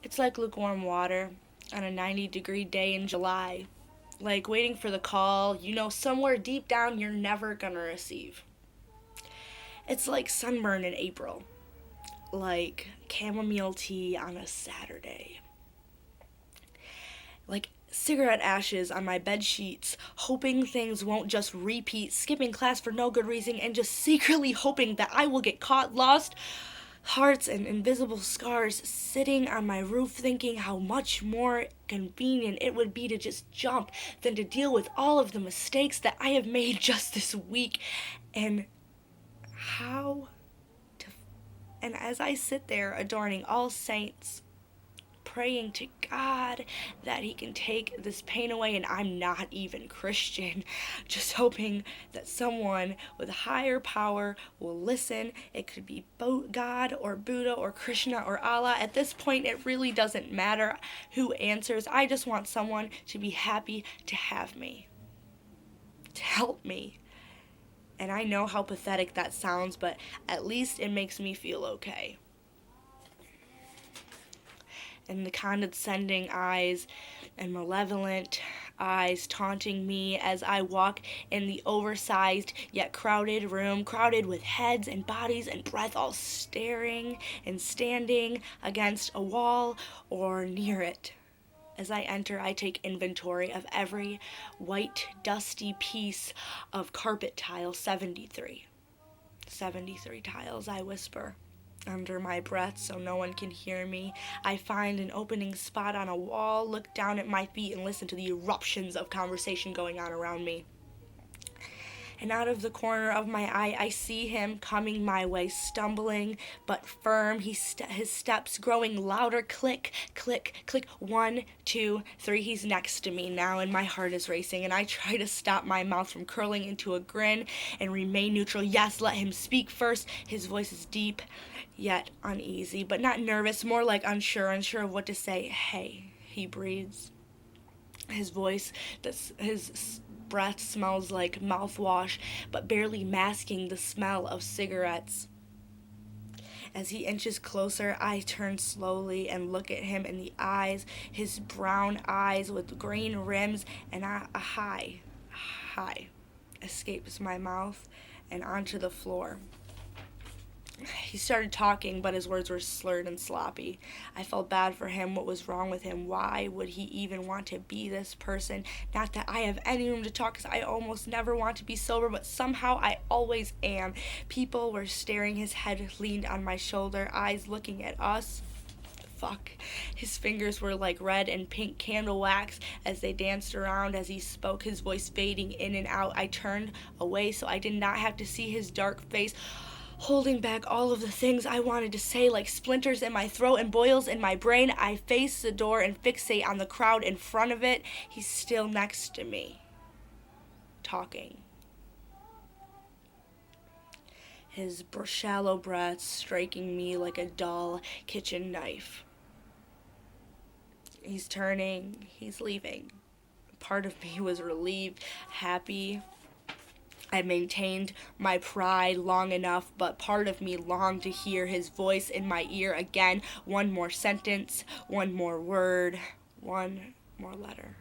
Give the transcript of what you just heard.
It's like lukewarm water on a 90-degree day in July. Like waiting for the call you know somewhere deep down you're never gonna receive. It's like sunburn in April. Like chamomile tea on a Saturday. Like cigarette ashes on my bed sheets, hoping things won't just repeat, skipping class for no good reason, and just secretly hoping that I will get caught, lost. Hearts and invisible scars sitting on my roof, thinking how much more convenient it would be to just jump than to deal with all of the mistakes that I have made just this week. And how to. And as I sit there adorning all saints, praying to God that He can take this pain away, and I'm not even Christian. Just hoping that someone with higher power will listen. It could be God or Buddha or Krishna or Allah. At this point, it really doesn't matter who answers. I just want someone to be happy to have me, to help me. And I know how pathetic that sounds, but at least it makes me feel okay. And the condescending eyes and malevolent eyes taunting me as I walk in the oversized yet crowded room, crowded with heads and bodies and breath, all staring and standing against a wall or near it. As I enter, I take inventory of every white, dusty piece of carpet tile. 73. 73 tiles, I whisper under my breath so no one can hear me. I find an opening spot on a wall, look down at my feet, and listen to the eruptions of conversation going on around me. And out of the corner of my eye, I see him coming my way, stumbling but firm. His steps growing louder. Click, click, click. 1, 2, 3. He's next to me now, and my heart is racing. And I try to stop my mouth from curling into a grin and remain neutral. Yes, let him speak first. His voice is deep, yet uneasy, but not nervous. More like unsure of what to say. Hey, he breathes. His voice, his breath smells like mouthwash, but barely masking the smell of cigarettes. As he inches closer, I turn slowly and look at him in the eyes, his brown eyes with green rims, and a hi escapes my mouth and onto the floor. He started talking, but his words were slurred and sloppy. I felt bad for him. What was wrong with him? Why would he even want to be this person? Not that I have any room to talk, because I almost never want to be sober, but somehow I always am. People were staring. His head leaned on my shoulder, eyes looking at us. Fuck. His fingers were like red and pink candle wax as they danced around as he spoke, his voice fading in and out. I turned away so I did not have to see his dark face, holding back all of the things I wanted to say like splinters in my throat and boils in my brain. I face the door and fixate on the crowd in front of it. He's still next to me, talking. His shallow breath striking me like a dull kitchen knife. He's turning, he's leaving. Part of me was relieved, happy. I maintained my pride long enough, but part of me longed to hear his voice in my ear again. One more sentence, one more word, one more letter.